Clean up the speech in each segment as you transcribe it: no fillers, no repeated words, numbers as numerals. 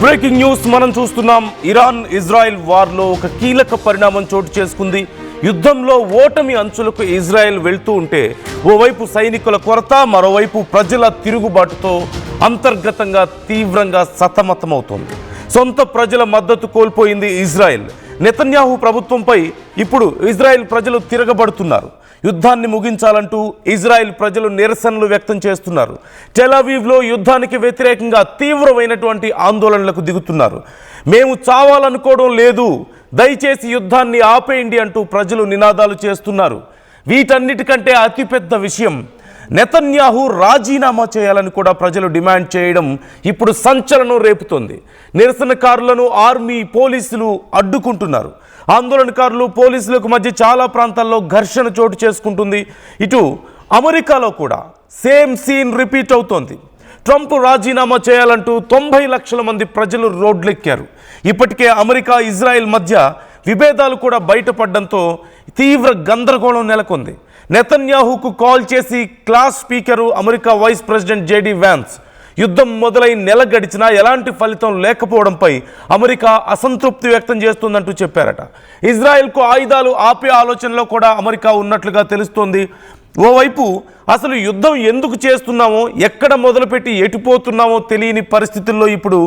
Breaking news మనం చూస్తున్నాం. Iran Israel వార్లో ఒక కీలక పరిణామం చోటు చేసుకుంది. యుద్ధంలో ఓటమి అంచులకు ఇజ్రాయెల్ వెళ్తూ ఉంటే ఓవైపు సైనికుల కొరత, మరోవైపు ప్రజల తిరుగుబాటుతో అంతర్గతంగా తీవ్రంగా సతమతమవుతోంది. సొంత ప్రజల మద్దతు కోల్పోయింది ఇజ్రాయెల్. నెతన్యాహు ప్రభుత్వంపై ఇప్పుడు ఇజ్రాయెల్ ప్రజలు తిరగబడుతున్నారు. యుద్ధాన్ని ముగించాలంటూ ఇజ్రాయెల్ ప్రజలు నిరసనలు వ్యక్తం చేస్తున్నారు. టెల్ అవీవ్లో యుద్ధానికి వ్యతిరేకంగా తీవ్రమైనటువంటి ఆందోళనలకు దిగుతున్నారు. మేము చావాలనుకోవడం లేదు, దయచేసి యుద్ధాన్ని ఆపేయండి అంటూ ప్రజలు నినాదాలు చేస్తున్నారు. వీటన్నిటికంటే అతిపెద్ద విషయం నెతన్యాహు రాజీనామా చేయాలని కూడా ప్రజలు డిమాండ్ చేయడం ఇప్పుడు సంచలనం రేపుతోంది. నిరసనకారులను ఆర్మీ, పోలీసులు అడ్డుకుంటున్నారు. ఆందోళనకారులు, పోలీసులకు మధ్య చాలా ప్రాంతాల్లో ఘర్షణ చోటు చేసుకుంటుంది. ఇటు అమెరికాలో కూడా సేమ్ సీన్ రిపీట్ అవుతోంది. ట్రంప్ రాజీనామా చేయాలంటూ 90 లక్షల మంది ప్రజలు రోడ్లెక్కారు. ఇప్పటికే అమెరికా, ఇజ్రాయెల్ మధ్య విభేదాలు కూడా బయటపడడంతో తీవ్ర గందరగోళం నెలకొంది. నెతన్యాహుకు కాల్ చేసి క్లాస్ స్పీకరు, America vice president JD Vance యుద్ధం మొదలై నెల గడిచినా ఎలాంటి ఫలితం లేకపోవడంపై అమెరికా అసంతృప్తి వ్యక్తం చేస్తుందంటూ చెప్పారట. ఇజ్రాయెల్కు ఆయుధాలు ఆపే ఆలోచనలో కూడా అమెరికా ఉన్నట్లుగా తెలుస్తోంది. ఓవైపు అసలు యుద్ధం ఎందుకు చేస్తున్నామో, ఎక్కడ మొదలుపెట్టి ఎటుపోతున్నామో తెలియని పరిస్థితుల్లో ఇప్పుడు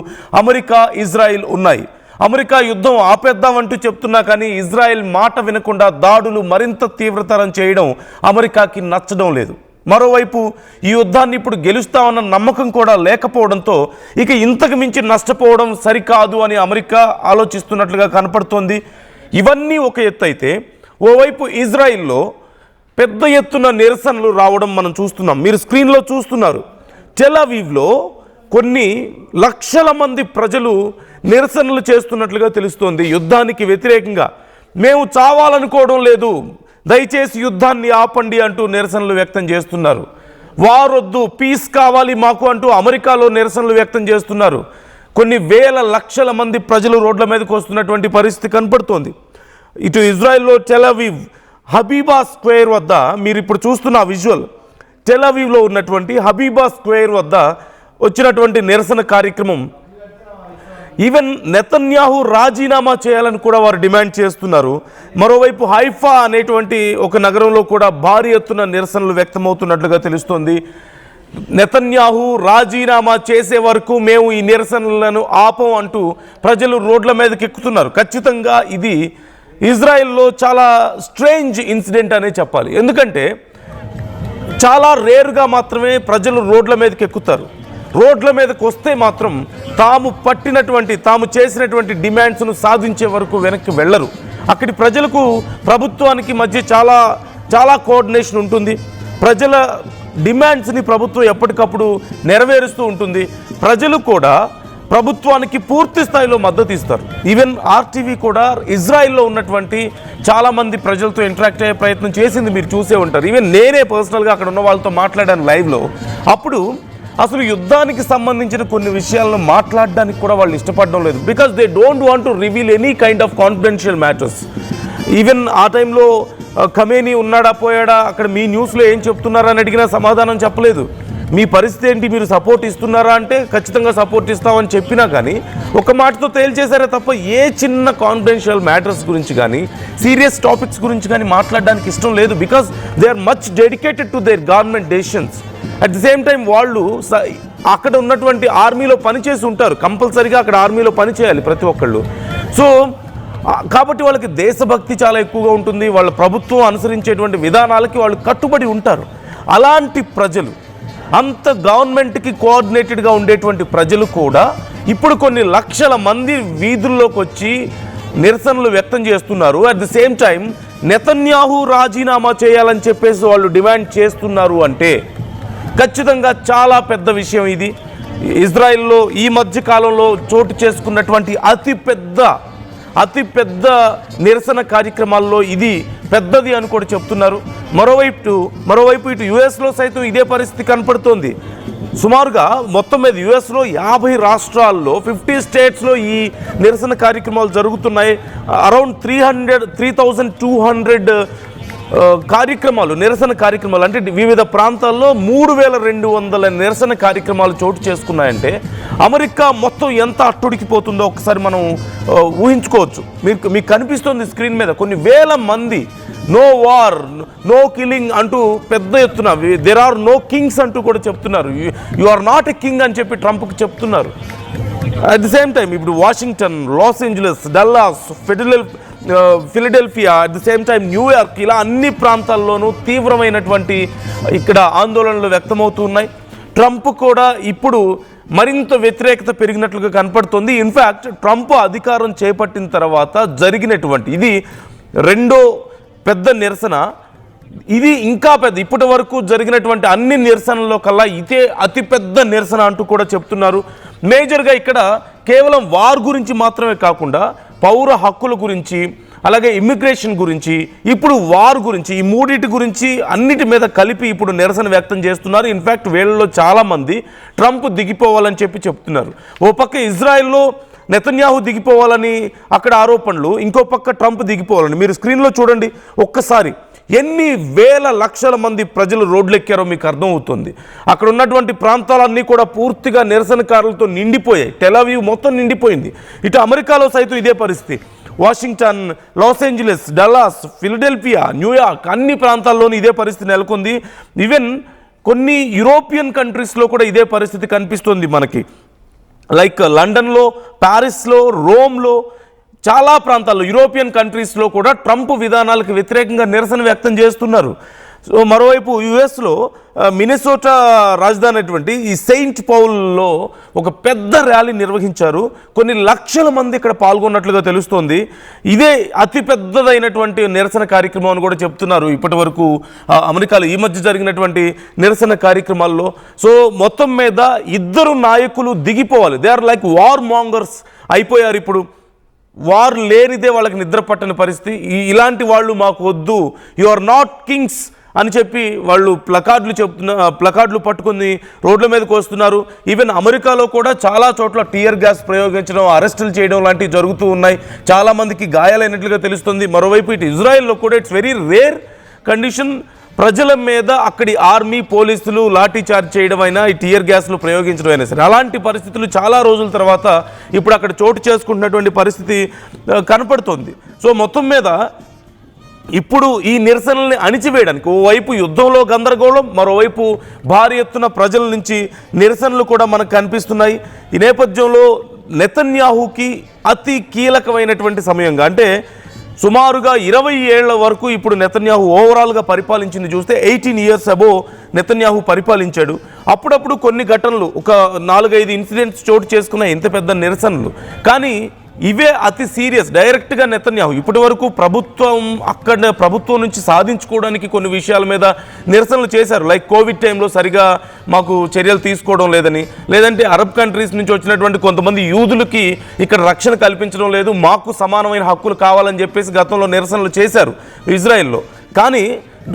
అమెరికా, ఇజ్రాయెల్ ఉన్నాయి. అమెరికా యుద్ధం ఆపేద్దామంటూ చెప్తున్నా కానీ ఇజ్రాయెల్ మాట వినకుండా దాడులు మరింత తీవ్రతరం చేయడం అమెరికాకి నచ్చడం లేదు. మరోవైపు ఈ యుద్ధాన్ని ఇప్పుడు గెలుస్తామన్న నమ్మకం కూడా లేకపోవడంతో ఇక ఇంతకు మించి నష్టపోవడం సరికాదు అని అమెరికా ఆలోచిస్తున్నట్లుగా కనపడుతోంది. ఇవన్నీ ఒక ఎత్తు అయితే, ఓవైపు ఇజ్రాయిల్లో పెద్ద ఎత్తున నిరసనలు రావడం మనం చూస్తున్నాం. మీరు స్క్రీన్లో చూస్తున్నారు. టెల్ అవీవ్లో కొన్ని లక్షల మంది ప్రజలు నిరసనలు చేస్తున్నట్లుగా తెలుస్తోంది. యుద్ధానికి వ్యతిరేకంగా మేము చావాలనుకోవడం లేదు, దయచేసి యుద్ధాన్ని ఆపండి అంటూ నిరసనలు వ్యక్తం చేస్తున్నారు. వారొద్దు, పీస్ కావాలి మాకు అంటూ అమెరికాలో నిరసనలు వ్యక్తం చేస్తున్నారు. కొన్ని వేల లక్షల మంది ప్రజలు రోడ్ల మీదకి వస్తున్నటువంటి పరిస్థితి కనపడుతోంది. ఇటు ఇజ్రాయెల్లో టెల్ అవీవ్ హబీబా స్క్వేర్ వద్ద మీరు ఇప్పుడు చూస్తున్న విజువల్, టెల్ అవీవ్లో ఉన్నటువంటి హబీబా స్క్వేర్ వద్ద వచ్చినటువంటి నిరసన కార్యక్రమం. ఈవెన్ నెతన్యాహు రాజీనామా చేయాలని కూడా వారు డిమాండ్ చేస్తున్నారు. మరోవైపు హైఫా అనేటువంటి ఒక నగరంలో కూడా భారీ ఎత్తున నిరసనలు వ్యక్తమవుతున్నట్లుగా తెలుస్తోంది. నెతన్యాహు రాజీనామా చేసే వరకు మేము ఈ నిరసనలను ఆపం అంటూ ప్రజలు రోడ్ల మీదకి ఎక్కుతున్నారు. ఖచ్చితంగా ఇది ఇజ్రాయెల్లో చాలా స్ట్రేంజ్ ఇన్సిడెంట్ అనే చెప్పాలి. ఎందుకంటే చాలా రేరుగా మాత్రమే ప్రజలు రోడ్ల మీదకి ఎక్కుతారు. రోడ్ల మీదకి వస్తే మాత్రం తాము చేసినటువంటి డిమాండ్స్ను సాధించే వరకు వెనక్కి వెళ్ళరు. అక్కడి ప్రజలకు, ప్రభుత్వానికి మధ్య చాలా కోఆర్డినేషన్ ఉంటుంది. ప్రజల డిమాండ్స్ని ప్రభుత్వం ఎప్పటికప్పుడు నెరవేరుస్తూ ఉంటుంది. ప్రజలు కూడా ప్రభుత్వానికి పూర్తి స్థాయిలో మద్దతు ఇస్తారు. ఈవెన్ ఆర్టీవీ కూడా ఇజ్రాయెల్లో ఉన్నటువంటి చాలామంది ప్రజలతో ఇంటరాక్ట్ అయ్యే ప్రయత్నం చేసింది, మీరు చూసే ఉంటారు. ఈవెన్ నేనే పర్సనల్గా అక్కడ ఉన్న వాళ్ళతో మాట్లాడాను లైవ్లో. అప్పుడు అసలు యుద్ధానికి సంబంధించిన కొన్ని విషయాలను మాట్లాడడానికి కూడా వాళ్ళు ఇష్టపడడం లేదు. Because they don't want to reveal any kind of confidential matters. Even ఆ టైంలో ఖమేనీ ఉన్నాడా పోయాడా, అక్కడ మీ న్యూస్లో ఏం చెప్తున్నారా అని అడిగినా సమాధానం చెప్పలేదు. మీ పరిస్థితి ఏంటి, మీరు సపోర్ట్ ఇస్తున్నారా అంటే ఖచ్చితంగా సపోర్ట్ ఇస్తామని చెప్పినా కానీ ఒక మాటతో తేల్చేశారే తప్ప ఏ చిన్న కాన్ఫిడెన్షియల్ మ్యాటర్స్ గురించి కానీ, సీరియస్ టాపిక్స్ గురించి కానీ మాట్లాడడానికి ఇష్టం లేదు. Because they are much dedicated to their government decisions. At the same time వాళ్ళు అక్కడ ఉన్నటువంటి ఆర్మీలో పనిచేసి ఉంటారు. కంపల్సరీగా అక్కడ ఆర్మీలో పనిచేయాలి ప్రతి ఒక్కళ్ళు. సో కాబట్టి వాళ్ళకి దేశభక్తి చాలా ఎక్కువగా ఉంటుంది. వాళ్ళ ప్రభుత్వం అనుసరించేటువంటి విధానాలకి వాళ్ళు కట్టుబడి ఉంటారు. అలాంటి ప్రజలు, అంత గవర్నమెంట్కి కోఆర్డినేటెడ్గా ఉండేటువంటి ప్రజలు కూడా ఇప్పుడు కొన్ని లక్షల మంది వీధుల్లోకి వచ్చి నిరసనలు వ్యక్తం చేస్తున్నారు. At the same time Netanyahu రాజీనామా చేయాలని చెప్పేసి వాళ్ళు డిమాండ్ చేస్తున్నారు. అంటే ఖచ్చితంగా చాలా పెద్ద విషయం ఇది. ఇజ్రాయెల్లో ఈ మధ్య కాలంలో చోటు చేసుకున్నటువంటి అతిపెద్ద నిరసన కార్యక్రమాల్లో ఇది పెద్దది అని కూడా చెప్తున్నారు. మరోవైపు ఇటు యుఎస్లో సైతం ఇదే పరిస్థితి కనపడుతోంది. సుమారుగా మొత్తం మీద యుఎస్లో 50 రాష్ట్రాల్లో 50 స్టేట్స్లో ఈ నిరసన కార్యక్రమాలు జరుగుతున్నాయి. అరౌండ్ 3200 కార్యక్రమాలు, నిరసన కార్యక్రమాలు, అంటే వివిధ ప్రాంతాల్లో 3200 నిరసన కార్యక్రమాలు చోటు చేసుకున్నాయంటే అమెరికా మొత్తం ఎంత అట్టుడికిపోతుందో ఒకసారి మనం ఊహించుకోవచ్చు. మీకు కనిపిస్తుంది స్క్రీన్ మీద కొన్ని వేల మంది నో వార్, నో కిల్లింగ్ అంటూ పెద్ద ఎత్తున, దేర్ ఆర్ నో కింగ్స్ అంటూ కూడా చెప్తున్నారు. You are not a king అని చెప్పి ట్రంప్కి చెప్తున్నారు. అట్ ది సేమ్ టైం ఇప్పుడు Washington, Los Angeles, Dallas, Philadelphia, at the same time New York, ఇలా అన్ని ప్రాంతాల్లోనూ తీవ్రమైనటువంటి ఇక్కడ ఆందోళనలు వ్యక్తమవుతున్నాయి. ట్రంప్ కూడా ఇప్పుడు మరింత వ్యతిరేకత పెరిగినట్లుగా కనపడుతుంది. ఇన్ఫ్యాక్ట్ ట్రంప్ అధికారం చేపట్టిన తర్వాత జరిగినటువంటి ఇది రెండో పెద్ద నిరసన. ఇది ఇంకా పెద్ద, ఇప్పటి వరకు జరిగినటువంటి అన్ని నిరసనల్లో కల్లా ఇదే అతిపెద్ద నిరసన అంటూ కూడా చెప్తున్నారు. మేజర్గా ఇక్కడ కేవలం వార్ గురించి మాత్రమే కాకుండా పౌర హక్కుల గురించి, అలాగే ఇమ్మిగ్రేషన్ గురించి, ఇప్పుడు వార్ గురించి, ఈ మూడింటి గురించి అన్నిటి మీద కలిపి ఇప్పుడు నిరసన వ్యక్తం చేస్తున్నారు. ఇన్ఫ్యాక్ట్ వీళ్ళలో చాలామంది ట్రంప్ దిగిపోవాలని చెప్తున్నారు. ఓ పక్క ఇజ్రాయెల్లో నెతన్యాహు దిగిపోవాలని అక్కడ ఆరోపణలు, ఇంకో పక్క ట్రంప్ దిగిపోవాలని. మీరు స్క్రీన్లో చూడండి ఒక్కసారి ఎన్ని వేల లక్షల మంది ప్రజలు రోడ్లెక్కారో మీకు అర్థమవుతుంది. అక్కడ ఉన్నటువంటి ప్రాంతాలన్నీ కూడా పూర్తిగా నిరసనకారులతో నిండిపోయాయి. టెల్-అవీవ్ మొత్తం నిండిపోయింది. ఇటు అమెరికాలో సైతం ఇదే పరిస్థితి. Washington, Los Angeles, Dallas, Philadelphia, New York, అన్ని ప్రాంతాల్లోనూ ఇదే పరిస్థితి నెలకొంది. ఈవెన్ కొన్ని యూరోపియన్ కంట్రీస్లో కూడా ఇదే పరిస్థితి కనిపిస్తుంది మనకి. లైక్ లండన్లో, ప్యారిస్లో, రోమ్లో, చాలా ప్రాంతాల్లో యూరోపియన్ కంట్రీస్లో కూడా ట్రంప్ విధానాలకు వ్యతిరేకంగా నిరసన వ్యక్తం చేస్తున్నారు. సో మరోవైపు యుఎస్లో మినెసోటా రాజధాని అయినటువంటి ఈ సెయింట్ పౌల్లో ఒక పెద్ద ర్యాలీ నిర్వహించారు. కొన్ని లక్షల మంది ఇక్కడ పాల్గొన్నట్లుగా తెలుస్తోంది. ఇదే అతిపెద్దదైనటువంటి నిరసన కార్యక్రమం అని కూడా చెప్తున్నారు ఇప్పటి వరకు అమెరికాలో ఈ మధ్య జరిగినటువంటి నిరసన కార్యక్రమాల్లో. సో మొత్తం మీద ఇద్దరు నాయకులు దిగిపోవాలి. They are like war mongers అయిపోయారు. ఇప్పుడు వార్ లేనిదే వాళ్ళకి నిద్ర పట్టని పరిస్థితి. ఇలాంటి వాళ్ళు మాకు వద్దు, యు ఆర్ నాట్ కింగ్స్ అని చెప్పి వాళ్ళు ప్లకార్డులు పట్టుకుని రోడ్ల మీదకి వస్తున్నారు. ఈవెన్ అమెరికాలో కూడా చాలా చోట్ల టియర్ గ్యాస్ ప్రయోగించడం, అరెస్టులు చేయడం లాంటివి జరుగుతూ ఉన్నాయి. చాలామందికి గాయాలైనట్లుగా తెలుస్తుంది. మరోవైపు ఇటు ఇజ్రాయెల్లో కూడా ఇట్స్ వెరీ రేర్ కండిషన్ ప్రజల మీద అక్కడి ఆర్మీ, పోలీసులు లాఠీ చార్జ్ చేయడం అయినా, ఈ టియర్ గ్యాస్లు ప్రయోగించడం అయినా సరే, అలాంటి పరిస్థితులు చాలా రోజుల తర్వాత ఇప్పుడు అక్కడ చోటు చేసుకుంటున్నటువంటి పరిస్థితి కనపడుతోంది. సో మొత్తం మీద ఇప్పుడు ఈ నిరసనల్ని అణిచివేయడానికి ఓవైపు యుద్ధంలో గందరగోళం, మరోవైపు భారీ ఎత్తున ప్రజల నుంచి నిరసనలు కూడా మనకు కనిపిస్తున్నాయి. ఈ నేపథ్యంలో నెతన్యాహుకి అతి కీలకమైనటువంటి సమయంగా, అంటే సుమారుగా 20 ఏళ్ల వరకు ఇప్పుడు నెతన్యాహు ఓవరాల్గా పరిపాలించింది చూస్తే 18 years అబో నెతన్యాహు పరిపాలించాడు. అప్పుడప్పుడు కొన్ని ఘటనలు, ఒక 4-5 ఇన్సిడెంట్స్ చోటు చేసుకున్న ఇంత పెద్ద నిరసనలు, కానీ ఇవే అతి సీరియస్. డైరెక్ట్గా నెతన్యాహు ఇప్పటి వరకు ప్రభుత్వం నుంచి సాధించుకోవడానికి కొన్ని విషయాల మీద నిరసనలు చేశారు. లైక్ కోవిడ్ టైంలో సరిగా మాకు చర్యలు తీసుకోవడం లేదని, లేదంటే అరబ్ కంట్రీస్ నుంచి వచ్చినటువంటి కొంతమంది యూదులకి ఇక్కడ రక్షణ కల్పించడం లేదు, మాకు సమానమైన హక్కులు కావాలని చెప్పేసి గతంలో నిరసనలు చేశారు ఇజ్రాయెల్లో. కానీ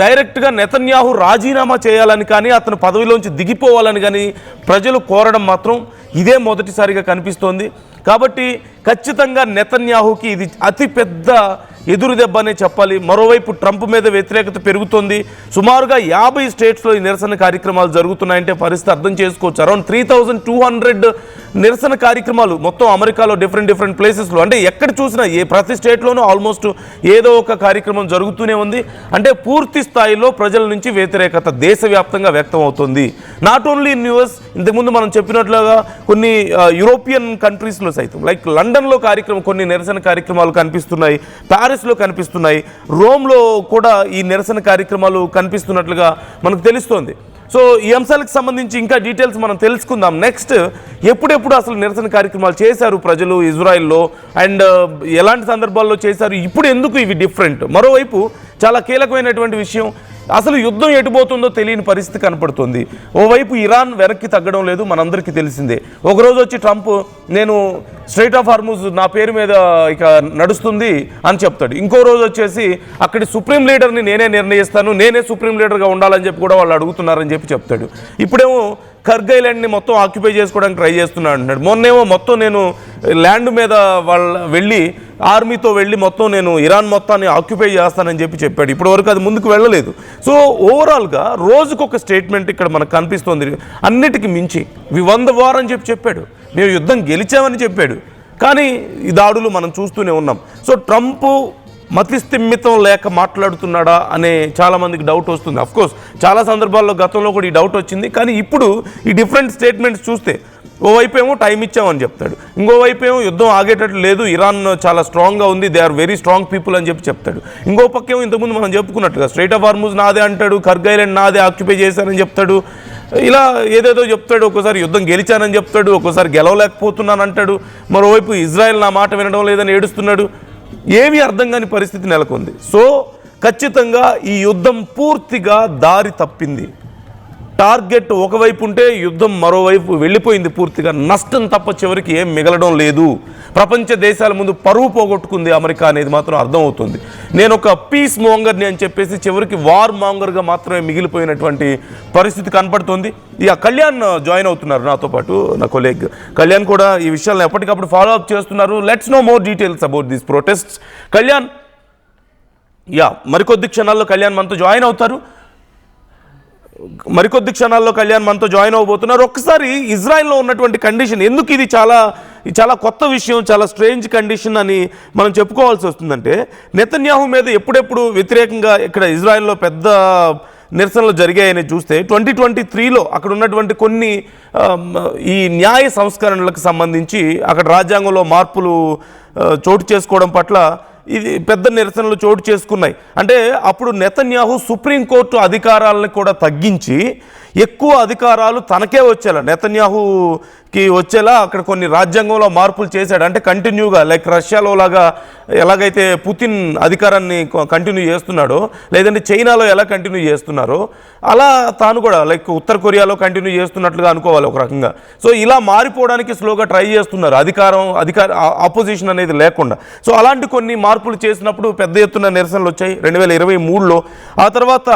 డైరెక్ట్గా నెతన్యాహు రాజీనామా చేయాలని కానీ, అతను పదవిలోంచి దిగిపోవాలని కానీ ప్రజలు కోరడం మాత్రం ఇదే మొదటిసారిగా కనిపిస్తోంది. కాబట్టి ఖచ్చితంగా నెతన్యాహుకి ఇది అతిపెద్ద ఎదురు దెబ్బ అనే చెప్పాలి. మరోవైపు ట్రంప్ మీద వ్యతిరేకత పెరుగుతోంది. సుమారుగా 50 స్టేట్స్లో ఈ నిరసన కార్యక్రమాలు జరుగుతున్నాయంటే పరిస్థితి అర్థం చేసుకోవచ్చు. అరౌండ్ 3200 నిరసన కార్యక్రమాలు మొత్తం అమెరికాలో డిఫరెంట్ ప్లేసెస్లో, అంటే ఎక్కడ చూసినా ప్రతి స్టేట్లోనూ ఆల్మోస్ట్ ఏదో ఒక కార్యక్రమం జరుగుతూనే ఉంది. అంటే పూర్తి స్థాయిలో ప్రజల నుంచి వ్యతిరేకత దేశవ్యాప్తంగా వ్యక్తం అవుతుంది. నాట్ ఓన్లీ ఇన్ యూఎస్, ఇంతకుముందు మనం చెప్పినట్లుగా కొన్ని యూరోపియన్ కంట్రీస్లో సైతం, లైక్ లండన్లో కొన్ని నిరసన కార్యక్రమాలు కనిపిస్తున్నాయి, ప్యారిస్లో కనిపిస్తున్నాయి, రోమ్లో కూడా ఈ నిరసన కార్యక్రమాలు కనిపిస్తున్నట్లుగా మనకు తెలుస్తోంది. సో ఈ అంశాలకు సంబంధించి ఇంకా డీటెయిల్స్ మనం తెలుసుకుందాం. నెక్స్ట్ ఎప్పుడెప్పుడు అసలు నిరసన కార్యక్రమాలు చేశారు ప్రజలు ఇజ్రాయెల్లో, అండ్ ఎలాంటి సందర్భాల్లో చేశారు, ఇప్పుడు ఎందుకు ఇవి డిఫరెంట్. మరోవైపు చాలా కీలకమైనటువంటి విషయం, అసలు యుద్ధం ఎటుపోతుందో తెలియని పరిస్థితి కనపడుతుంది. ఓవైపు ఇరాన్ వెనక్కి తగ్గడం లేదు, మనందరికీ తెలిసిందే. ఒకరోజు వచ్చి ట్రంప్ నేను స్ట్రైట్ ఆఫ్ హార్ముజ్ నా పేరు మీద ఇక నడుస్తుంది అని చెప్తాడు. ఇంకో రోజు వచ్చేసి అక్కడి సుప్రీం లీడర్ని నేనే నిర్ణయిస్తాను, నేనే సుప్రీం లీడర్గా ఉండాలని చెప్పి కూడా వాళ్ళు అడుగుతున్నారని చెప్పి చెప్తాడు. ఇప్పుడేమో కర్గ్ ఐలాండ్ని మొత్తం ఆక్యుపై చేసుకోవడానికి ట్రై చేస్తున్నాడు అంటున్నాడు. మొన్నేమో మొత్తం నేను ల్యాండ్ మీద వెళ్ళి ఆర్మీతో వెళ్ళి మొత్తం నేను ఇరాన్ మొత్తాన్ని ఆక్యుపై చేస్తానని చెప్పి చెప్పాడు. ఇప్పటివరకు అది ముందుకు వెళ్ళలేదు. సో ఓవరాల్గా రోజుకొక స్టేట్మెంట్ ఇక్కడ మనకు కనిపిస్తుంది. అన్నిటికీ మించి వి వన్ ద వార్ అని చెప్పాడు, మేము యుద్ధం గెలిచామని చెప్పాడు. కానీ ఈ దాడులు మనం చూస్తూనే ఉన్నాం. సో ట్రంప్ మతిస్థిమితం లేక మాట్లాడుతున్నాడా అనే చాలామందికి డౌట్ వస్తుంది. అఫ్కోర్స్ చాలా సందర్భాల్లో గతంలో కూడా ఈ డౌట్ వచ్చింది. కానీ ఇప్పుడు ఈ డిఫరెంట్ స్టేట్మెంట్స్ చూస్తే ఓవైపు ఏమో టైం ఇచ్చామని చెప్తాడు, ఇంకోవైపు ఏమో యుద్ధం ఆగేటట్లు లేదు, ఇరాన్ చాలా స్ట్రాంగ్గా ఉంది, they are very strong people అని చెప్పి చెప్తాడు. ఇంకో పక్కేమో ఇంతకుముందు మనం చెప్పుకున్నట్టుగా స్ట్రైట్ ఆఫ్ హార్ముజ్ నాదే అంటాడు, కర్గ్ ఐలాండ్ నాదే ఆక్యుపై చేశానని చెప్తాడు. ఇలా ఏదేదో చెప్తాడు. ఒక్కోసారి యుద్ధం గెలిచానని చెప్తాడు, ఒక్కోసారి గెలవలేకపోతున్నాను అంటాడు. మరోవైపు ఇజ్రాయెల్ నా మాట వినడం లేదని ఏడుస్తున్నాడు. ఏమీ అర్థం కాని పరిస్థితి నెలకొంది. సో ఖచ్చితంగా ఈ యుద్ధం పూర్తిగా దారి తప్పింది. టార్గెట్ ఒకవైపు ఉంటే యుద్ధం మరోవైపు వెళ్ళిపోయింది. పూర్తిగా నష్టం తప్ప చివరికి ఏం మిగలడం లేదు. ప్రపంచ దేశాల ముందు పరువు పోగొట్టుకుంది అమెరికా అనేది మాత్రం అర్థమవుతుంది. నేను ఒక పీస్ మోంగర్ని అని చెప్పేసి చివరికి వార్ మాంగర్గా మాత్రమే మిగిలిపోయినటువంటి పరిస్థితి కనపడుతుంది. ఇక కళ్యాణ్ జాయిన్ అవుతున్నారు నాతో పాటు, నా కొలీగ్ కళ్యాణ్ కూడా ఈ విషయాలను ఎప్పటికప్పుడు ఫాలో అప్ చేస్తున్నారు. Let's know more details about these protests. Kalyan, మరికొద్ది క్షణాల్లో కళ్యాణ్ మనతో జాయిన్ అవుతారు. మరికొద్ది క్షణాల్లో కళ్యాణ్ మనతో జాయిన్ అవ్వబోతున్నారు. ఒక్కసారి ఇజ్రాయెల్లో ఉన్నటువంటి కండిషన్ ఎందుకు ఇది చాలా కొత్త విషయం, చాలా స్ట్రేంజ్ కండిషన్ అని మనం చెప్పుకోవాల్సి వస్తుందంటే, నెతన్యాహు మీద ఎప్పుడెప్పుడు వ్యతిరేకంగా ఇక్కడ ఇజ్రాయెల్లో పెద్ద నిరసనలు జరిగాయని చూస్తే 2023లో అక్కడ ఉన్నటువంటి కొన్ని ఈ న్యాయ సంస్కరణలకు సంబంధించి అక్కడ రాజ్యాంగంలో మార్పులు చోటు చేసుకోవడం పట్ల ఇది పెద్ద నిరసనలు చోటు చేసుకున్నాయి. అంటే అప్పుడు నెతన్యాహు సుప్రీంకోర్టు అధికారాలను కూడా తగ్గించి ఎక్కువ అధికారాలు తనకే వచ్చేలా, నెతన్యాహుకి వచ్చేలా అక్కడ కొన్ని రాజ్యాంగంలో మార్పులు చేశాడు. అంటే కంటిన్యూగా లైక్ రష్యాలో లాగా ఎలాగైతే పుతిన్ అధికారాన్ని కంటిన్యూ చేస్తున్నాడో, లేదంటే చైనాలో ఎలా కంటిన్యూ చేస్తున్నారో అలా తాను కూడా లైక్ ఉత్తర కొరియాలో కంటిన్యూ చేస్తున్నట్లుగా అనుకోవాలి ఒక రకంగా. సో ఇలా మారిపోవడానికి స్లోగా ట్రై చేస్తున్నారు, అధికార ఆపోజిషన్ అనేది లేకుండా. సో అలాంటి కొన్ని మార్పులు చేసినప్పుడు పెద్ద ఎత్తున నిరసనలు వచ్చాయి 2023లో. ఆ తర్వాత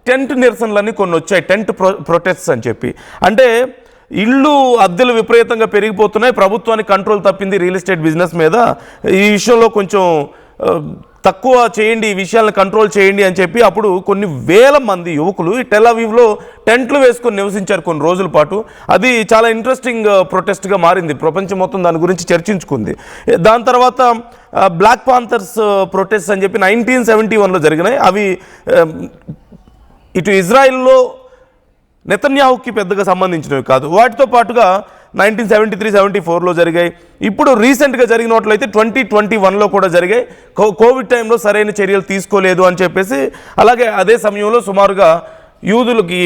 టెంట్ నిరసనలన్నీ కొన్ని వచ్చాయి, టెంట్ ప్రొటెస్ట్స్ అని చెప్పి. అంటే ఇళ్ళు అద్దెలు విపరీతంగా పెరిగిపోతున్నాయి, ప్రభుత్వానికి కంట్రోల్ తప్పింది రియల్ ఎస్టేట్ బిజినెస్ మీద, ఈ విషయంలో కొంచెం తక్కువ చేయండి, ఈ విషయాలను కంట్రోల్ చేయండి అని చెప్పి అప్పుడు కొన్ని వేల మంది యువకులు ఈ టెల్ అవీవ్లో టెంట్లు వేసుకొని నివసించారు కొన్ని రోజుల పాటు. అది చాలా ఇంట్రెస్టింగ్ ప్రొటెస్ట్గా మారింది, ప్రపంచం మొత్తం దాని గురించి చర్చించుకుంది. దాని తర్వాత బ్లాక్ పాంథర్స్ ప్రొటెస్ట్ అని చెప్పి 1971లో జరిగినాయి. అవి ఇటు ఇజ్రాయిల్లో నెతన్యాహుకి పెద్దగా సంబంధించినవి కాదు. వాటితో పాటుగా 1973-74లో జరిగాయి. ఇప్పుడు రీసెంట్గా జరిగిన వాటిలో 2021లో కూడా జరిగాయి. కోవిడ్ టైంలో సరైన చర్యలు తీసుకోలేదు అని చెప్పేసి, అలాగే అదే సమయంలో సుమారుగా యూదులకి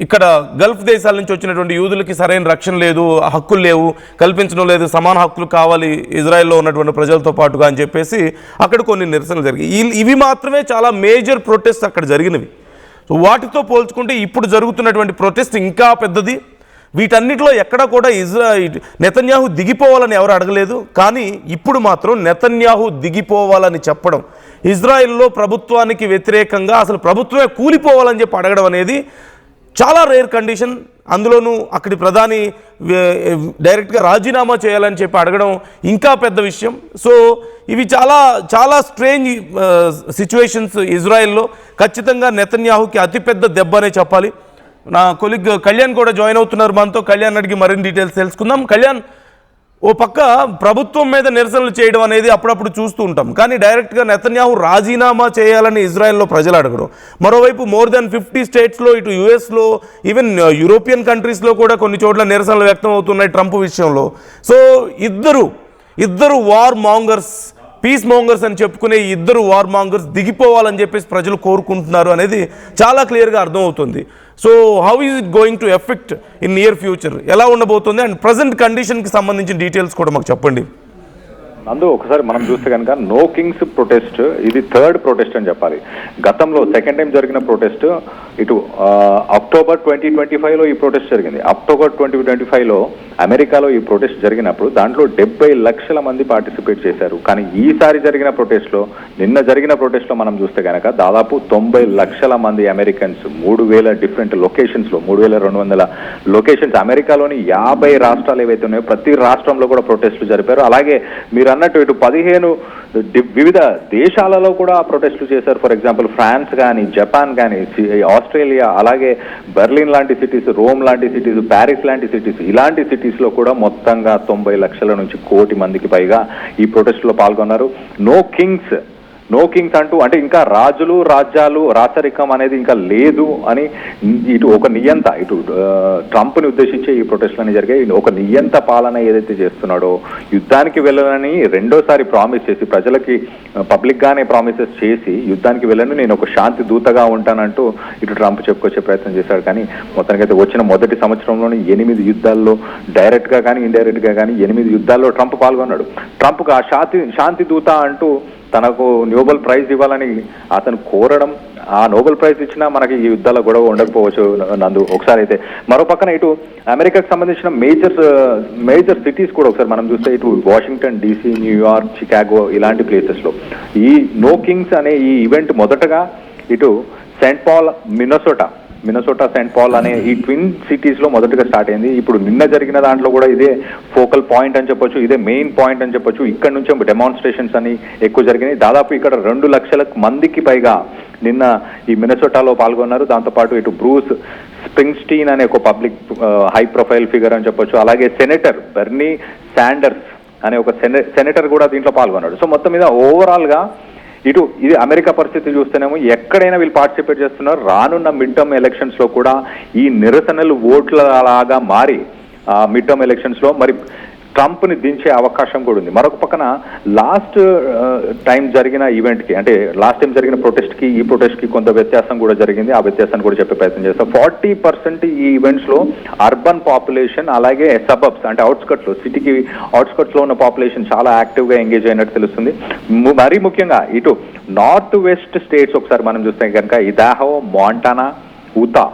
ఇక్కడ గల్ఫ్ దేశాల నుంచి వచ్చినటువంటి యూదులకి సరైన రక్షణ లేదు, హక్కులు లేవు, కల్పించడం లేదు, సమాన హక్కులు కావాలి ఇజ్రాయెల్లో ఉన్నటువంటి ప్రజలతో పాటుగా అని చెప్పేసి అక్కడ కొన్ని నిరసనలు జరిగాయి. ఇవి మాత్రమే చాలా మేజర్ ప్రొటెస్ట్ అక్కడ జరిగినవి. వాటితో పోల్చుకుంటే ఇప్పుడు జరుగుతున్నటువంటి ప్రొటెస్ట్ ఇంకా పెద్దది. వీటన్నిటిలో ఎక్కడ కూడా నెతన్యాహు దిగిపోవాలని ఎవరు అడగలేదు. కానీ ఇప్పుడు మాత్రం నెతన్యాహు దిగిపోవాలని చెప్పడం, ఇజ్రాయెల్లో ప్రభుత్వానికి వ్యతిరేకంగా అసలు ప్రభుత్వమే కూలిపోవాలని చెప్పి అడగడం అనేది చాలా రేర్ కండిషన్. అందులోనూ అక్కడి ప్రధాని డైరెక్ట్గా రాజీనామా చేయాలని చెప్పి అడగడం ఇంకా పెద్ద విషయం. సో ఇవి చాలా చాలా స్ట్రేంజ్ సిచ్యువేషన్స్ ఇజ్రాయెల్లో. ఖచ్చితంగా నెతన్యాహుకి అతిపెద్ద దెబ్బ అనే చెప్పాలి. నా కొలీగ్ కళ్యాణ్ కూడా జాయిన్ అవుతున్నారు మనతో. కళ్యాణ్ అడిగి మరిన్ని డీటెయిల్స్ తెలుసుకుందాం. కళ్యాణ్, ఓ పక్క ప్రభుత్వం మీద నిరసనలు చేయడం అనేది అప్పుడప్పుడు చూస్తూ ఉంటాం, కానీ డైరెక్ట్గా నెతన్యాహు రాజీనామా చేయాలని ఇజ్రాయెల్లో ప్రజలు అడగడం, మరోవైపు మోర్ దెన్ 50 స్టేట్స్లో, ఇటు యుఎస్లో, ఈవెన్ యూరోపియన్ కంట్రీస్లో కూడా కొన్ని చోట్ల నిరసనలు వ్యక్తం అవుతున్నాయి ట్రంప్ విషయంలో. సో ఇద్దరు వార్ మాంగర్స్, పీస్ మాంగర్స్ అని చెప్పుకునే ఇద్దరు వార్ మాంగర్స్ దిగిపోవాలని చెప్పేసి ప్రజలు కోరుకుంటున్నారు అనేది చాలా క్లియర్గా అర్థమవుతుంది. So how is it going to effect in near future, ఎలా ఉండబోతుంది, అండ్ ప్రజెంట్ కండిషన్కి సంబంధించిన డీటెయిల్స్ కూడా మాకు చెప్పండి. అందు ఒకసారి మనం చూస్తే కనుక నో కింగ్స్ ప్రొటెస్ట్ ఇది థర్డ్ ప్రొటెస్ట్ అని చెప్పాలి. గతంలో సెకండ్ టైం జరిగిన ప్రొటెస్ట్ ఇటు అక్టోబర్ 2025లో ఈ ప్రొటెస్ట్ జరిగింది. అక్టోబర్ 2025లో అమెరికాలో ఈ ప్రొటెస్ట్ జరిగినప్పుడు దాంట్లో 70 లక్షల మంది పార్టిసిపేట్ చేశారు. కానీ ఈసారి జరిగిన ప్రొటెస్ట్లో, నిన్న జరిగిన ప్రొటెస్ట్లో మనం చూస్తే కనుక దాదాపు 90 లక్షల మంది అమెరికన్స్ 3000 డిఫరెంట్ లొకేషన్స్లో 3200 లొకేషన్స్ అమెరికాలోని 50 రాష్ట్రాలు ఏవైతే ఉన్నాయో ప్రతి రాష్ట్రంలో కూడా ప్రొటెస్టులు జరిపారు. అలాగే మీరు అన్నట్టు ఇటు 15 వివిధ దేశాలలో కూడా ప్రొటెస్టులు చేశారు. ఫర్ ఎగ్జాంపుల్ ఫ్రాన్స్ కానీ, జపాన్ కానీ, ఆస్ట్రేలియా, అలాగే బెర్లిన్ లాంటి సిటీస్, రోమ్ లాంటి సిటీస్, ప్యారిస్ లాంటి సిటీస్, ఇలాంటి సిటీస్లో కూడా మొత్తంగా 90 లక్షల నుంచి 1 కోటి మందికి పైగా ఈ ప్రొటెస్టులో పాల్గొన్నారు. నో కింగ్స్ అంటూ, అంటే ఇంకా రాజులు, రాజ్యాలు, రాచరికం అనేది ఇంకా లేదు అని ఇటు ఒక నియంత, ఇటు ట్రంప్ని ఉద్దేశించి ఈ ప్రొటెస్టులు జరిగాయి. ఒక నియంత పాలన ఏదైతే చేస్తున్నాడో, యుద్ధానికి వెళ్ళనని రెండోసారి ప్రామిస్ చేసి, ప్రజలకి పబ్లిక్గానే ప్రామిసెస్ చేసి యుద్ధానికి వెళ్ళను, నేను ఒక శాంతి దూతగా ఉంటానంటూ ఇటు ట్రంప్ చెప్పుకొచ్చే ప్రయత్నం చేశాడు. కానీ మొత్తానికైతే వచ్చిన మొదటి సంవత్సరంలోనే 8 యుద్ధాల్లో డైరెక్ట్గా కానీ ఇండైరెక్ట్గా కానీ 8 యుద్ధాల్లో ట్రంప్ పాల్గొన్నాడు. ట్రంప్కు ఆ శాంతి దూత అంటూ తనకు నోబెల్ ప్రైజ్ ఇవ్వాలని అతను కోరడం, ఆ నోబెల్ ప్రైజ్ ఇచ్చినా మనకి ఈ యుద్ధాల గొడవ ఉండకపోవచ్చు నందు. ఒకసారి అయితే మరో పక్కన ఇటు అమెరికాకు సంబంధించిన మేజర్ సిటీస్ కూడా ఒకసారి మనం చూస్తే ఇటు వాషింగ్టన్ DC, న్యూయార్క్, చికాగో ఇలాంటి ప్లేసెస్లో ఈ నో కింగ్స్ అనే ఈ ఈవెంట్ మొదటగా ఇటు Saint Paul, Minnesota Saint Paul అనే ఈ ట్విన్ సిటీస్లో మొదటగా స్టార్ట్ అయింది. ఇప్పుడు నిన్న జరిగిన దాంట్లో కూడా ఇదే ఫోకల్ పాయింట్ అని చెప్పొచ్చు, ఇదే మెయిన్ పాయింట్ అని చెప్పొచ్చు. ఇక్కడ నుంచి డెమాన్స్ట్రేషన్స్ అని ఎక్కువ జరిగినాయి. దాదాపు ఇక్కడ 2 లక్షల మందికి పైగా నిన్న ఈ మినసోటాలో పాల్గొన్నారు. దాంతోపాటు ఇటు బ్రూస్ స్ప్రింగ్స్టీన్ అనే ఒక పబ్లిక్ హై ప్రొఫైల్ ఫిగర్ అని చెప్పొచ్చు. అలాగే సెనేటర్ బెర్నీ శాండర్స్ అనే ఒక సెనేటర్ కూడా దీంట్లో పాల్గొన్నాడు. సో మొత్తం మీద ఓవరాల్గా ఇటు ఇది అమెరికా పరిస్థితి చూస్తేనేమో ఎక్కడైనా వీళ్ళు పార్టిసిపేట్ చేస్తున్నారు. రానున్న మిడ్ టర్మ్ ఎలక్షన్స్లో కూడా ఈ నిరసనలు ఓట్లలాగా మారి మిడ్ టర్మ్ ఎలక్షన్స్లో మరి ట్రంప్ని దించే అవకాశం కూడా ఉంది. మరొక పక్కన లాస్ట్ టైం జరిగిన ఈవెంట్కి, అంటే లాస్ట్ టైం జరిగిన ప్రొటెస్ట్కి ఈ ప్రొటెస్ట్కి కొంత వ్యత్యాసం కూడా జరిగింది. ఆ వ్యత్యాసాన్ని కూడా చెప్పే ప్రయత్నం చేస్తాం. 40% ఈ ఈవెంట్స్లో అర్బన్ పాపులేషన్, అలాగే సబబ్స్ అంటే అవుట్స్కట్స్లో, సిటీకి అవుట్స్కట్స్లో ఉన్న పాపులేషన్ చాలా యాక్టివ్గా ఎంగేజ్ అయినట్టు తెలుస్తుంది. మరీ ముఖ్యంగా ఇటు నార్త్ వెస్ట్ స్టేట్స్ ఒకసారి మనం చూస్తే కనుక ఇదాహో, మాంటానా, ఉతా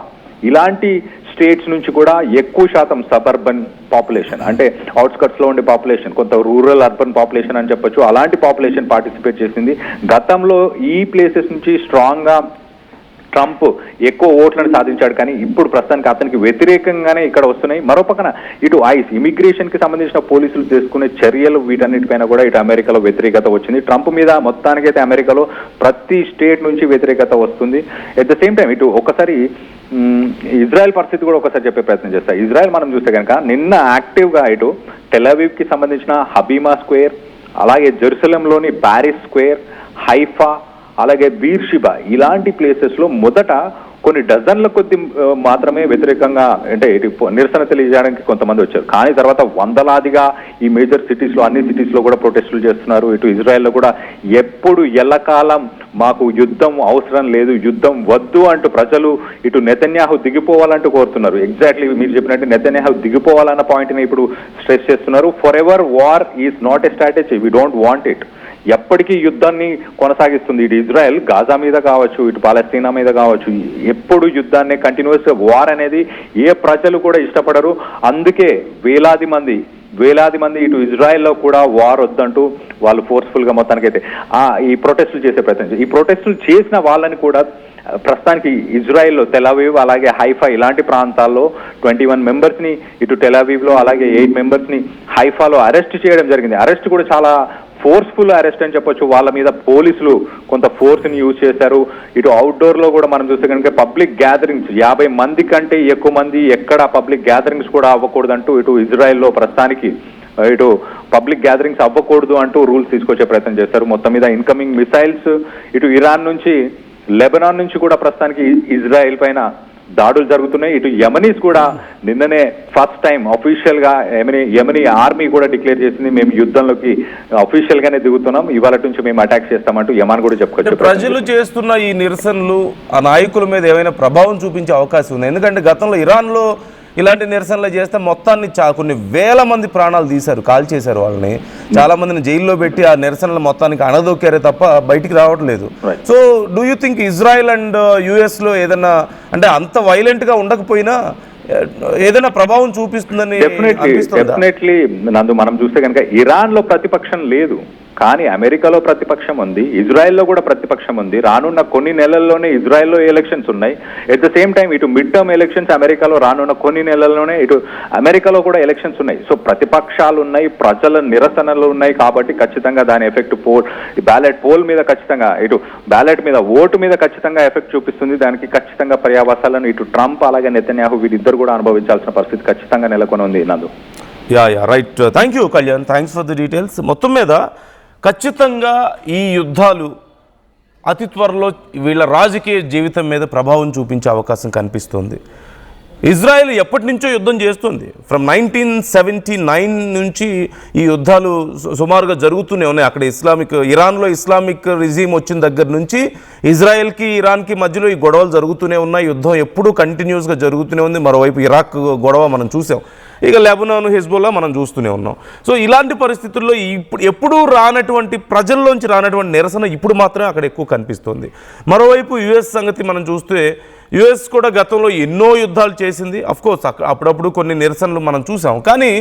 ఇలాంటి స్టేట్స్ నుంచి కూడా ఎక్కువ శాతం సబర్బన్ పాపులేషన్, అంటే అవుట్స్కట్స్లో ఉండే పాపులేషన్, కొంత రూరల్ అర్బన్ పాపులేషన్ అని చెప్పొచ్చు, అలాంటి పాపులేషన్ పార్టిసిపేట్ చేసింది. గతంలో ఈ ప్లేసెస్ నుంచి స్ట్రాంగ్గా ట్రంప్ ఎక్కువ ఓట్లను సాధించాడు. కానీ ఇప్పుడు ప్రస్తుతానికి అతనికి వ్యతిరేకంగానే ఇక్కడ వస్తున్నాయి. మరోపక్కన ఇటు ఐస్, ఇమిగ్రేషన్కి సంబంధించిన పోలీసులు తీసుకునే చర్యలు, వీటన్నిటిపైన కూడా ఇటు అమెరికాలో వ్యతిరేకత వచ్చింది. ట్రంప్ మీద మొత్తానికైతే అమెరికాలో ప్రతి స్టేట్ నుంచి వ్యతిరేకత వస్తుంది. ఎట్ ద సేమ్ టైం ఇటు ఒకసారి ఇజ్రాయెల్ పరిస్థితి కూడా ఒకసారి చెప్పే ప్రయత్నం చేస్తాయి. ఇజ్రాయెల్ మనం చూస్తే కనుక నిన్న యాక్టివ్గా ఇటు టెల్ అవీవ్కి సంబంధించిన హబీమా స్క్వేర్, అలాగే జెరూసలంలోని ప్యారిస్ స్క్వేర్, హైఫా, అలాగే బీర్షిబా ఇలాంటి ప్లేసెస్లో మొదట కొన్ని డజన్ల కొద్ది మాత్రమే వ్యతిరేకంగా, అంటే నిరసన తెలియజేయడానికి కొంతమంది వచ్చారు. కానీ తర్వాత వందలాదిగా ఈ మేజర్ సిటీస్లో, అన్ని సిటీస్లో కూడా ప్రొటెస్టులు చేస్తున్నారు. ఇటు ఇజ్రాయెల్లో కూడా ఎప్పుడు ఎల్లకాలం మాకు యుద్ధం అవసరం లేదు, యుద్ధం వద్దు అంటూ ప్రజలు ఇటు నెతన్యాహు దిగిపోవాలంటూ కోరుతున్నారు. ఎగ్జాక్ట్లీ మీరు చెప్పినట్టు నెతన్యాహు దిగిపోవాలన్న పాయింట్ని ఇప్పుడు స్ట్రెస్ చేస్తున్నారు. For ever war is not a strategy, we don't want it. ఎప్పటికీ యుద్ధాన్ని కొనసాగిస్తుంది. ఇటు ఇజ్రాయెల్ గాజా మీద కావచ్చు, ఇటు పాలస్తీనా మీద కావచ్చు, ఎప్పుడు యుద్ధాన్ని కంటిన్యూస్ వార్ అనేది ఏ ప్రజలు కూడా ఇష్టపడరు. అందుకే వేలాది మంది ఇటు ఇజ్రాయెల్లో కూడా వార్ వద్దంటూ వాళ్ళు ఫోర్స్ఫుల్గా మొత్తానికైతే ఈ ప్రొటెస్టులు చేసే ప్రయత్నం. ఈ ప్రొటెస్టులు చేసిన వాళ్ళని కూడా ప్రస్తుతానికి ఇజ్రాయెల్లో టెల్ అవీవ్, అలాగే హైఫా ఇలాంటి ప్రాంతాల్లో 21 మెంబర్స్ని ఇటు టెల్ అవీవ్లో, అలాగే 8 మెంబర్స్ని హైఫాలో అరెస్ట్ చేయడం జరిగింది. అరెస్ట్ కూడా చాలా ఫోర్స్ఫుల్ అరెస్ట్ అని చెప్పొచ్చు. వాళ్ళ మీద పోలీసులు కొంత ఫోర్స్ని యూజ్ చేశారు. ఇటు అవుట్డోర్లో కూడా మనం చూస్తే కనుక పబ్లిక్ గ్యాదరింగ్స్ 50 మంది కంటే ఎక్కువ మంది ఎక్కడ పబ్లిక్ గ్యాదరింగ్స్ కూడా అవ్వకూడదంటూ ఇటు ఇజ్రాయెల్లో ప్రస్తుతానికి ఇటు పబ్లిక్ గ్యాదరింగ్స్ అవ్వకూడదు అంటూ రూల్స్ తీసుకొచ్చే ప్రయత్నం చేస్తారు. మొత్తం మీద ఇన్కమింగ్ మిసైల్స్ ఇటు ఇరాన్ నుంచి, లెబనాన్ నుంచి కూడా ప్రస్తుతానికి ఇజ్రాయెల్ పైన దాడులు జరుగుతున్నాయి. ఇటు యమనీస్ కూడా నిన్ననే ఫస్ట్ టైం అఫీషియల్ గా యమనీ ఆర్మీ కూడా డిక్లేర్ చేసింది, మేము యుద్ధంలోకి అఫీషియల్ గానే దిగుతున్నాం, ఇవాళ నుంచి మేము అటాక్ చేస్తామంటూ యమన్ కూడా చెప్పుకోవచ్చు. ప్రజలు చేస్తున్న ఈ నిరసనలు ఆ నాయకుల మీద ఏమైనా ప్రభావం చూపించే అవకాశం ఉంది? ఎందుకంటే గతంలో ఇరాన్లో ఇలాంటి నిరసనలు చేస్తే మొత్తాన్ని కొన్ని వేల మంది ప్రాణాలు తీశారు, కాల్ చేశారు వాళ్ళని, చాలా మందిని జైల్లో పెట్టి ఆ నిరసనలు మొత్తానికి అణదొక్కారే తప్ప బయటికి రావట్లేదు. So do you think Israel and యుఎస్లో ఏదైనా అంటే అంత వైలెంట్గా ఉండకపోయినా ఏదైనా ప్రభావం చూపిస్తుందని? డెఫినెట్లీ నందు, మనం చూస్తే కనుక ఇరాన్లో ప్రతిపక్షం లేదు, కానీ అమెరికాలో ప్రతిపక్షం ఉంది, ఇజ్రాయెల్లో కూడా ప్రతిపక్షం ఉంది. రానున్న కొన్ని నెలల్లోనే ఇజ్రాయెల్లో ఎలక్షన్స్ ఉన్నాయి. ఎట్ ద సేమ్ టైం ఇటు మిడ్ టర్మ్ ఎలక్షన్స్ అమెరికాలో రానున్న కొన్ని నెలల్లోనే ఇటు అమెరికాలో కూడా ఎలక్షన్స్ ఉన్నాయి. సో ప్రతిపక్షాలు ఉన్నాయి, ప్రజల నిరసనలు ఉన్నాయి, కాబట్టి ఖచ్చితంగా దాని ఎఫెక్ట్ బ్యాలెట్ పోల్ మీద ఖచ్చితంగా, ఇటు బ్యాలెట్ మీద ఓటు మీద ఖచ్చితంగా ఎఫెక్ట్ చూపిస్తుంది. దానికి ఖచ్చితంగా పర్యావసాలను ఇటు ట్రంప్ అలాగే నెతన్యాహు వీరిద్దరు కూడా అనుభవించాల్సిన పరిస్థితి ఖచ్చితంగా నెలకొని ఉంది నందు. Yeah right, thank you Kalyan, thanks for the details. మొత్తం మీద ఖచ్చితంగా ఈ యుద్ధాలు అతి త్వరలో వీళ్ళ రాజకీయ జీవితం మీద ప్రభావం చూపించే అవకాశం కనిపిస్తుంది. ఇజ్రాయెల్ ఎప్పటి నుంచో యుద్ధం చేస్తుంది, ఫ్రమ్ 1979 నుంచి ఈ యుద్ధాలు సుమారుగా జరుగుతూనే ఉన్నాయి. అక్కడ ఇరాన్లో ఇస్లామిక్ రిజీమ్ వచ్చిన దగ్గర నుంచి ఇజ్రాయెల్కి ఇరాన్కి మధ్యలో ఈ గొడవలు జరుగుతూనే ఉన్నాయి. యుద్ధం ఎప్పుడూ కంటిన్యూస్గా జరుగుతూనే ఉంది. మరోవైపు ఇరాక్ గొడవ మనం చూసాం, ఇక లెబనాన్, హిజ్బుల్లా మనం చూస్తూనే ఉన్నాం. సో ఇలాంటి పరిస్థితుల్లో ఎప్పుడూ రానటువంటి ప్రజల్లోంచి రానటువంటి నిరసన ఇప్పుడు మాత్రమే అక్కడ ఎక్కువ కనిపిస్తుంది. మరోవైపు యుఎస్ సంగతి మనం చూస్తే యుఎస్ కూడా గతంలో ఎన్నో యుద్ధాలు చేసింది. అఫ్కోర్స్ అప్పుడప్పుడు కొన్ని నిరసనలు మనం చూసాం, కానీ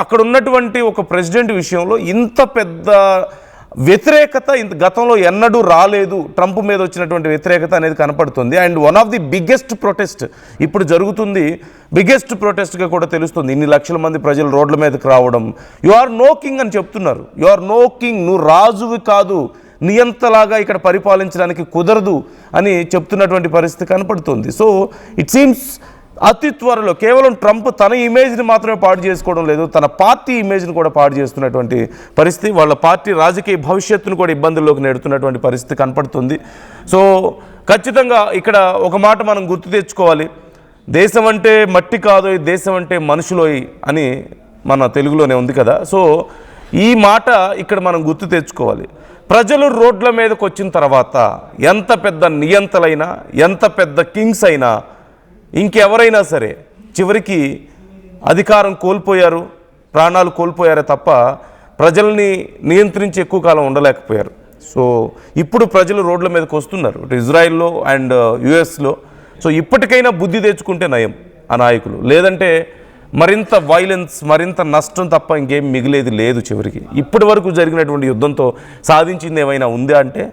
అక్కడ ఉన్నటువంటి ఒక ప్రెసిడెంట్ విషయంలో ఇంత పెద్ద వ్యతిరేకత గతంలో ఎన్నడూ రాలేదు. ట్రంప్ మీద వచ్చినటువంటి వ్యతిరేకత అనేది కనపడుతుంది. And one of the biggest protest ఇప్పుడు జరుగుతుంది, బిగ్గెస్ట్ ప్రొటెస్ట్గా కూడా తెలుస్తుంది. ఇన్ని లక్షల మంది ప్రజలు రోడ్ల మీదకి రావడం, యు ఆర్ నో కింగ్ అని చెప్తున్నారు. యు ఆర్ నో కింగ్, నువ్వు రాజువి కాదు, నియంతలాగా ఇక్కడ పరిపాలించడానికి కుదరదు అని చెప్తున్నటువంటి పరిస్థితి కనపడుతుంది. సో ఇట్ సీమ్స్ అతి త్వరలో కేవలం ట్రంప్ తన ఇమేజ్ని మాత్రమే పాడు చేసుకోవడం లేదు, తన పార్టీ ఇమేజ్ని కూడా పాడు చేస్తున్నటువంటి పరిస్థితి, వాళ్ళ పార్టీ రాజకీయ భవిష్యత్తును కూడా ఇబ్బందుల్లోకి నెడుతున్నటువంటి పరిస్థితి కనపడుతుంది. సో ఖచ్చితంగా ఇక్కడ ఒక మాట మనం గుర్తు తెచ్చుకోవాలి, దేశం అంటే మట్టి కాదు, దేశం అంటే మనుషులోయి అని మన తెలుగులోనే ఉంది కదా. సో ఈ మాట ఇక్కడ మనం గుర్తు తెచ్చుకోవాలి. ప్రజలు రోడ్ల మీదకి వచ్చిన తర్వాత ఎంత పెద్ద నియంతలైనా, ఎంత పెద్ద కింగ్స్ అయినా, ఇంకెవరైనా సరే చివరికి అధికారం కోల్పోయారు, ప్రాణాలు కోల్పోయారే తప్ప ప్రజల్ని నియంత్రించి ఎక్కువ కాలం ఉండలేకపోయారు. సో ఇప్పుడు ప్రజలు రోడ్ల మీదకి వస్తున్నారు, ఇజ్రాయెల్లో అండ్ యుఎస్లో. సో ఇప్పటికైనా బుద్ధి తెచ్చుకుంటే నయం ఆ నాయకులు, లేదంటే మరింత వైలెన్స్, మరింత నష్టం తప్ప ఇంకేం మిగిలేది లేదు. చివరికి ఇప్పటి వరకు జరిగినటువంటి యుద్ధంతో సాధించింది ఏమైనా ఉందా అంటే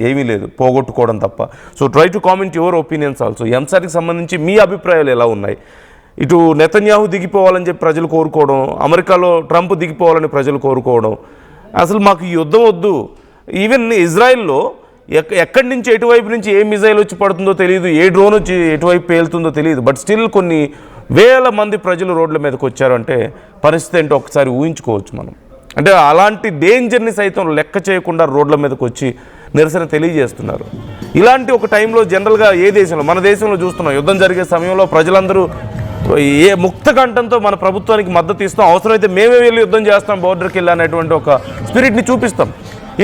ఏమీ లేదు, పోగొట్టుకోవడం తప్ప. So try to comment your opinions also. ఈ అంశానికి సంబంధించి మీ అభిప్రాయాలు ఎలా ఉన్నాయి? ఇటు నెతన్యాహు దిగిపోవాలని చెప్పి ప్రజలు కోరుకోవడం, అమెరికాలో ట్రంప్ దిగిపోవాలని ప్రజలు కోరుకోవడం, అసలు మాకు ఈ యుద్ధం వద్దు. ఈవెన్ ఇజ్రాయెల్లో ఎక్కడి నుంచి ఎటువైపు నుంచి ఏ మిజైల్ వచ్చి పడుతుందో తెలియదు, ఏ డ్రోన్ వచ్చి ఎటువైపు పేలుతుందో తెలియదు, బట్ స్టిల్ కొన్ని వేల మంది ప్రజలు రోడ్ల మీదకి వచ్చారంటే పరిస్థితి ఏంటో ఒకసారి ఊహించుకోవచ్చు మనం. అంటే అలాంటి డేంజర్ని సైతం లెక్క చేయకుండా రోడ్ల మీదకి వచ్చి నిరసన తెలియజేస్తున్నారు. ఇలాంటి ఒక టైంలో జనరల్గా ఏ దేశంలో, మన దేశంలో చూస్తున్నాం, యుద్ధం జరిగే సమయంలో ప్రజలందరూ ఏ ముక్త కంఠంతో మన ప్రభుత్వానికి మద్దతు ఇస్తాం, అవసరమైతే మేమే వెళ్ళి యుద్ధం చేస్తాం, బోర్డర్కి వెళ్ళి అనేటువంటి ఒక స్పిరిట్ని చూపిస్తాం.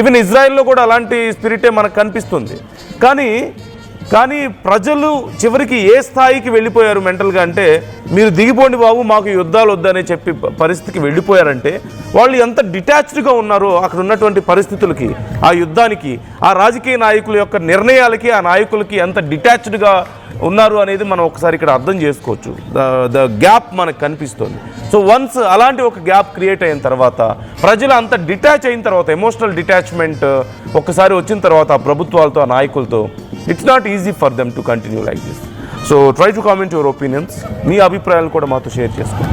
ఈవెన్ ఇజ్రాయెల్లో కూడా అలాంటి స్పిరిటే మనకు కనిపిస్తుంది. కానీ ప్రజలు చివరికి ఏ స్థాయికి వెళ్ళిపోయారు మెంటల్గా అంటే, మీరు దిగిపోండి బాబు, మాకు యుద్ధాలు వద్దనే చెప్పి పరిస్థితికి వెళ్ళిపోయారంటే వాళ్ళు ఎంత డిటాచ్డ్గా ఉన్నారో అక్కడ ఉన్నటువంటి పరిస్థితులకి, ఆ యుద్ధానికి, ఆ రాజకీయ నాయకుల యొక్క నిర్ణయాలకి, ఆ నాయకులకి ఎంత డిటాచ్డ్గా ఉన్నారు అనేది మనం ఒకసారి ఇక్కడ అర్థం చేసుకోవచ్చు. ద గ్యాప్ మనకు కనిపిస్తుంది. సో వన్స్ అలాంటి ఒక గ్యాప్ క్రియేట్ అయిన తర్వాత, ప్రజలు అంత డిటాచ్ అయిన తర్వాత, ఎమోషనల్ డిటాచ్మెంట్ ఒక్కసారి వచ్చిన తర్వాత ఆ ప్రభుత్వాలతో, ఆ నాయకులతో, it's not easy for them to continue like this. So try to comment your opinions. మీ అభిప్రాయాలు కూడా మాతో షేర్ చేసుకోండి.